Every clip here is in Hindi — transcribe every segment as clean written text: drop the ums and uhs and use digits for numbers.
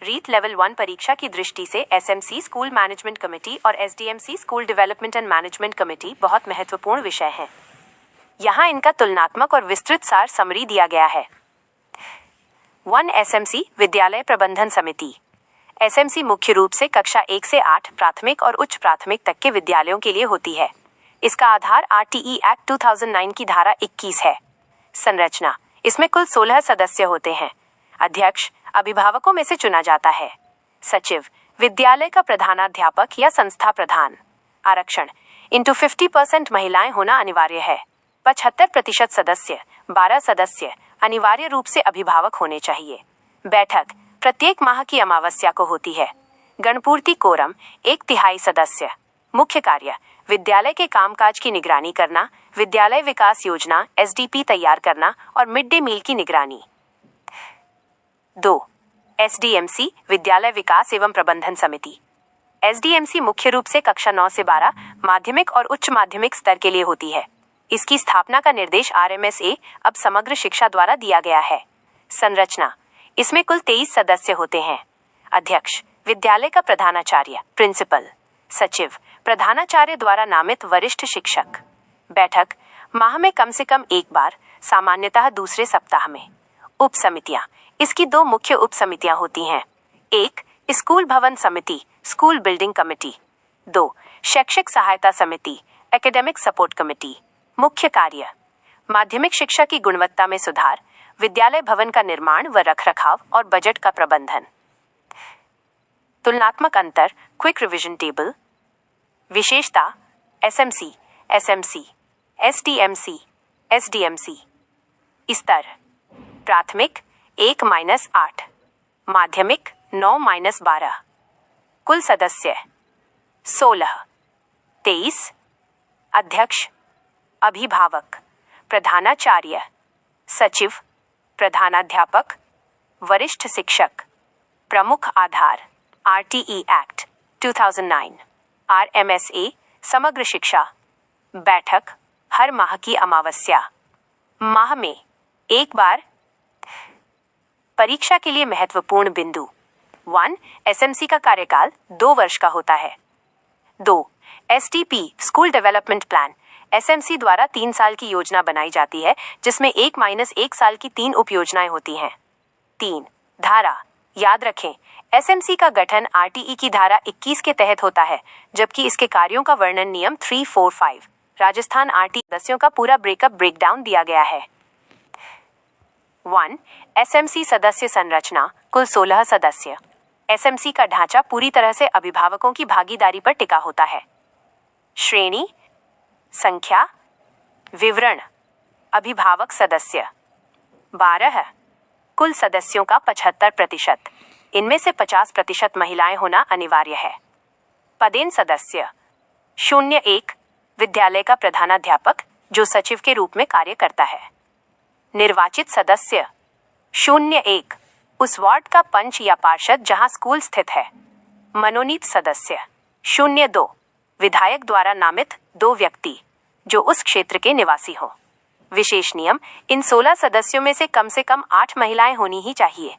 रीट लेवल 1 परीक्षा की दृष्टि से एसएमसी स्कूल मैनेजमेंट कमेटी और SDMC school development and management committee बहुत महत्वपूर्ण विषय हैं। यहाँ इनका तुलनात्मक और विस्तृत सार समरी दिया गया है। 1. एसएमसी विद्यालय प्रबंधन समिति। एसएमसी मुख्य रूप से कक्षा 1 से 8 प्राथमिक और उच्च प्राथमिक तक के विद्यालयों के लिए होती है। इसका आधार आरटीई एक्ट 2009 की धारा 21 है। संरचना: इसमें कुल 16 सदस्य होते हैं। अध्यक्ष अभिभावकों में से चुना जाता है। सचिव विद्यालय का प्रधानाध्यापक या संस्था प्रधान। आरक्षण: इंटू 50% महिलाएं होना अनिवार्य है। 75% सदस्य 12 सदस्य अनिवार्य रूप से अभिभावक होने चाहिए। बैठक प्रत्येक माह की अमावस्या को होती है। गणपूर्ति कोरम 1/3 सदस्य। मुख्य कार्य: विद्यालय के कामकाज की निगरानी करना, विद्यालय विकास योजना एसडीपी तैयार करना और मिड डे मील की निगरानी। 2. एसडीएमसी विद्यालय विकास एवं प्रबंधन समिति। एसडीएमसी मुख्य रूप से कक्षा 9 से 12 माध्यमिक और उच्च माध्यमिक स्तर के लिए होती है। इसकी स्थापना का निर्देश आरएमएसए अब समग्र शिक्षा द्वारा दिया गया है। संरचना: इसमें कुल 23 सदस्य होते हैं। अध्यक्ष विद्यालय का प्रधानाचार्य प्रिंसिपल। सचिव प्रधानाचार्य द्वारा नामित वरिष्ठ शिक्षक। बैठक माह में कम से कम एक बार, सामान्यतः दूसरे सप्ताह में। उप समितियां: इसकी 2 मुख्य उप समितियां होती हैं। 1. स्कूल भवन समिति स्कूल बिल्डिंग कमेटी। 2. शैक्षिक सहायता समिति एकेडमिक सपोर्ट कमेटी। मुख्य कार्य: माध्यमिक शिक्षा की गुणवत्ता में सुधार, विद्यालय भवन का निर्माण व रखरखाव और बजट का प्रबंधन। तुलनात्मक अंतर क्विक रिवीजन टेबल। विशेषता: एसएमसी, एसएमसी, एसडीएमसी, एसडीएमसी। स्तर: प्राथमिक 1-8, माध्यमिक 9-12। कुल सदस्य 16। 23। अध्यक्ष अभिभावक प्रधानाचार्य सचिव प्रधानाध्यापक वरिष्ठ शिक्षक। प्रमुख आधार आरटीई एक्ट 2009, आरएमएसए समग्र शिक्षा। बैठक हर माह की अमावस्या, माह में एक बार। परीक्षा के लिए महत्वपूर्ण बिंदु: 1. एसएमसी का कार्यकाल 2 वर्ष का होता है। 2. STP school development plan SMC द्वारा 3 साल की योजना बनाई जाती है, जिसमें 1-1 साल की 3 उप योजनाएं होती हैं। 3. धारा: याद रखें, एसएमसी का गठन आरटीई की धारा 21 के तहत होता है, जबकि इसके कार्यों का वर्णन नियम 345 राजस्थान आरटी सदस्यों का पूरा ब्रेकडाउन दिया गया है। 1. एसएमसी सदस्य संरचना कुल 16 सदस्य। एसएमसी का ढांचा पूरी तरह से अभिभावकों की भागीदारी पर टिका होता है। श्रेणी, संख्या, विवरण: अभिभावक सदस्य 12, कुल सदस्यों का 75%, इनमें से 50% महिलाएं होना अनिवार्य है। पदेन सदस्य 01, विद्यालय का प्रधानाध्यापक जो सचिव के रूप में कार्य करता है। निर्वाचित सदस्य 01, उस वार्ड का पंच या पार्षद जहां स्कूल स्थित है। मनोनीत सदस्य 02, विधायक द्वारा नामित 2 व्यक्ति जो उस क्षेत्र के निवासी हों। विशेष नियम: इन 16 सदस्यों में से कम 8 महिलाएं होनी ही चाहिए।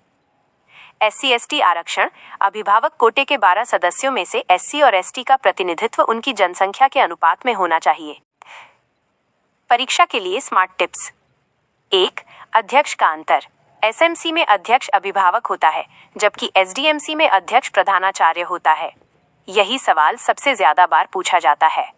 SC/ST आरक्षण: अभिभावक कोटे के 12 सदस्यों में से SC और ST का प्रतिनिधित्व उनकी जनसंख्या के अनुपात में होना चाहिए। परीक्षा के लिए स्मार्ट टिप्स। 1. अध्यक्ष का अंतर: एसएमसी में अध्यक्ष अभिभावक होता है, जबकि एसडीएमसी में अध्यक्ष प्रधानाचार्य होता है। यही सवाल सबसे ज्यादा बार पूछा जाता है।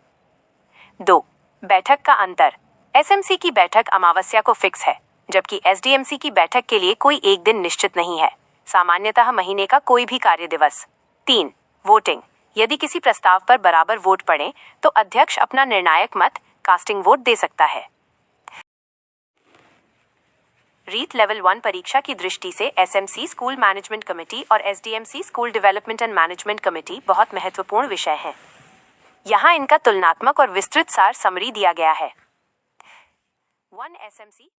2. बैठक का अंतर: एसएमसी की बैठक अमावस्या को फिक्स है, जबकि एसडीएमसी की बैठक के लिए कोई एक दिन निश्चित नहीं है, सामान्यतः महीने का कोई भी कार्य दिवस। 3. वोटिंग: यदि किसी प्रस्ताव पर बराबर वोट पड़े तो अध्यक्ष अपना निर्णायक मत कास्टिंग वोट दे सकता है। रीट लेवल 1 परीक्षा की दृष्टि से एसएमसी स्कूल मैनेजमेंट कमेटी और SDMC school development and management committee बहुत महत्वपूर्ण विषय हैं। यहाँ इनका तुलनात्मक और विस्तृत सार समरी दिया गया है। 1. एसएमसी